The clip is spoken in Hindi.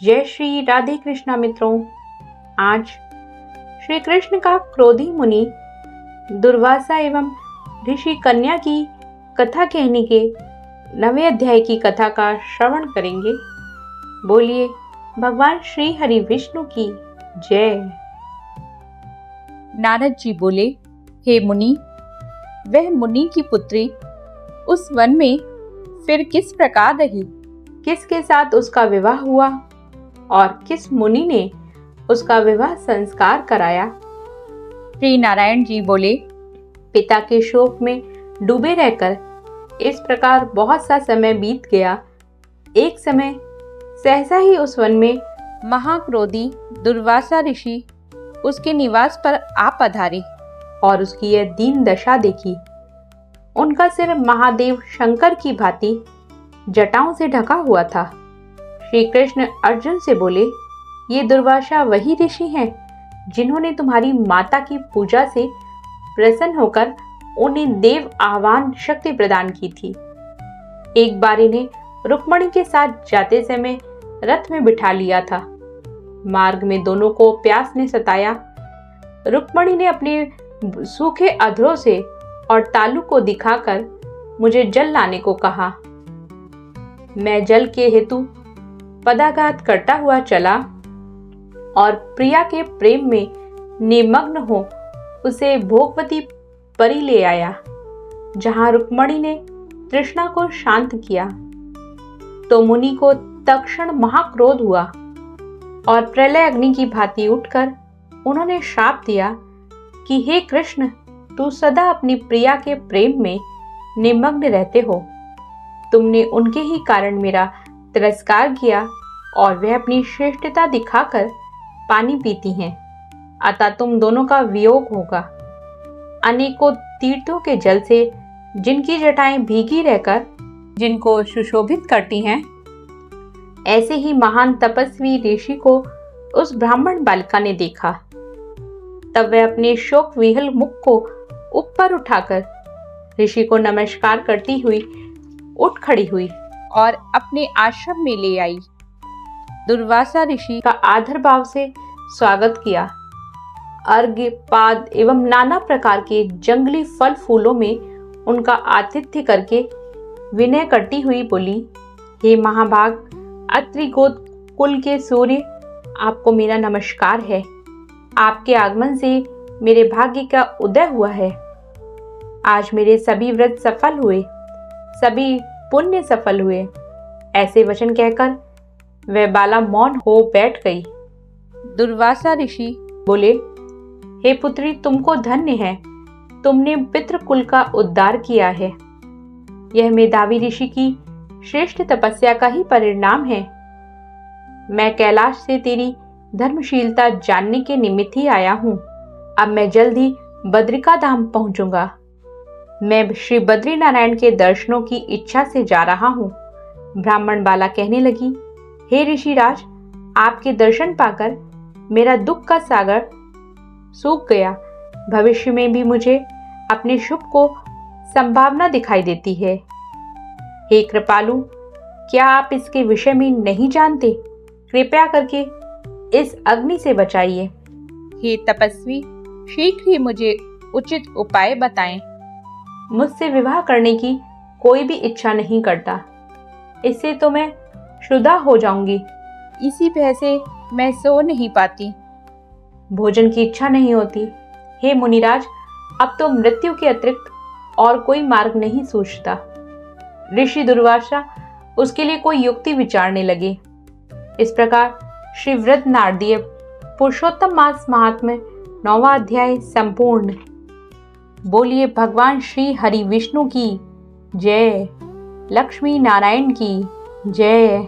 जय श्री राधे कृष्णा मित्रों। आज श्री कृष्ण का क्रोधी मुनि दुर्वासा एवं ऋषि कन्या की कथा कहने के 9वें अध्याय की कथा का श्रवण करेंगे। बोलिए भगवान श्री हरि विष्णु की जय। नारद जी बोले, हे मुनि, वह मुनि की पुत्री उस वन में फिर किस प्रकार रही? किसके साथ उसका विवाह हुआ और किस मुनि ने उसका विवाह संस्कार कराया? श्री नारायण जी बोले, पिता के शोक में डूबे रहकर इस प्रकार बहुत सा समय बीत गया। एक समय सहसा ही उस वन में महाक्रोधी दुर्वासा ऋषि उसके निवास पर आ पधारे और उसकी यह दीन दशा देखी। उनका सिर महादेव शंकर की भांति जटाओं से ढका हुआ था। श्री कृष्ण अर्जुन से बोले, ये दुर्वासा वही ऋषि हैं जिन्होंने तुम्हारी माता की पूजा से प्रसन्न होकर उन्हें देव आह्वान शक्ति प्रदान की थी। एक बार इन्हें रुक्मणी के साथ जाते समय रथ में बिठा लिया था। मार्ग में दोनों को प्यास ने सताया। रुक्मणी ने अपने सूखे अधरों से और तालू को दिखाकर मुझे जल लाने को कहा। मैं जल के हेतु पदाघात करता हुआ चला और प्रिया के प्रेम में निमग्न हो उसे भोगवती परी ले आया, जहां रुक्मणी ने तृष्णा को शांत किया। तो मुनि को तत्क्षण महाक्रोध हुआ और प्रलय अग्नि की भांति उठकर उन्होंने श्राप दिया कि हे कृष्ण, तू सदा अपनी प्रिया के प्रेम में निमग्न रहते हो। तुमने उनके ही कारण मेरा तिरस्कार किया और वह अपनी श्रेष्ठता दिखाकर पानी पीती हैं, अतः तुम दोनों का वियोग होगा। अनेकों तीर्थों के जल से जिनकी जटाएं भीगी रहकर जिनको सुशोभित करती हैं, ऐसे ही महान तपस्वी ऋषि को उस ब्राह्मण बालिका ने देखा। तब वह अपने शोक विहल मुख को ऊपर उठाकर ऋषि को नमस्कार करती हुई उठ खड़ी हुई और अपने आश्रम में ले आई। दुर्वासा ऋषि का आदर भाव से स्वागत किया। अर्घ्य, पाद एवं नाना प्रकार के जंगली फल फूलों में उनका आतिथ्य करके विनय करती हुई बोली, हे महाभाग अत्रि गोत्र कुल के सूर्य, आपको मेरा नमस्कार है। आपके आगमन से मेरे भाग्य का उदय हुआ है। आज मेरे सभी व्रत सफल हुए, सभी पुण्य सफल हुए। ऐसे वचन कहकर वह बाला मौन हो बैठ गई। दुर्वासा ऋषि बोले, हे पुत्री, तुमको धन्य है, तुमने पितृकुल का उद्धार किया है। यह मेधावी ऋषि की श्रेष्ठ तपस्या का ही परिणाम है। मैं कैलाश से तेरी धर्मशीलता जानने के निमित्त ही आया हूँ। अब मैं जल्द ही बद्रिका धाम पहुंचूंगा। मैं श्री बद्री नारायण के दर्शनों की इच्छा से जा रहा हूँ। ब्राह्मण बाला कहने लगी, हे ऋषिराज, आपके दर्शन पाकर मेरा दुख का सागर सूख गया। भविष्य में भी मुझे अपने शुभ को संभावना दिखाई देती है। हे कृपालु, क्या आप इसके विषय में नहीं जानते? कृपया करके इस अग्नि से बचाइए। हे तपस्वी, शीघ्र ही मुझे उचित उपाय बताएं। मुझसे विवाह करने की कोई भी इच्छा नहीं करता। इससे तो मैं शुदा हो जाऊंगी। इसी भय से मैं सो नहीं पाती। भोजन की इच्छा नहीं होती। हे मुनिराज, अब तो मृत्यु के अतिरिक्त और कोई मार्ग नहीं सूझता। ऋषि दुर्वासा उसके लिए कोई युक्ति विचारने लगे। इस प्रकार श्री वृद्ध नारदीय पुरुषोत्तम मास महात्म्य 9वां अध्याय संपूर्ण। बोलिए भगवान श्री हरि विष्णु की जय। लक्ष्मी नारायण की जय।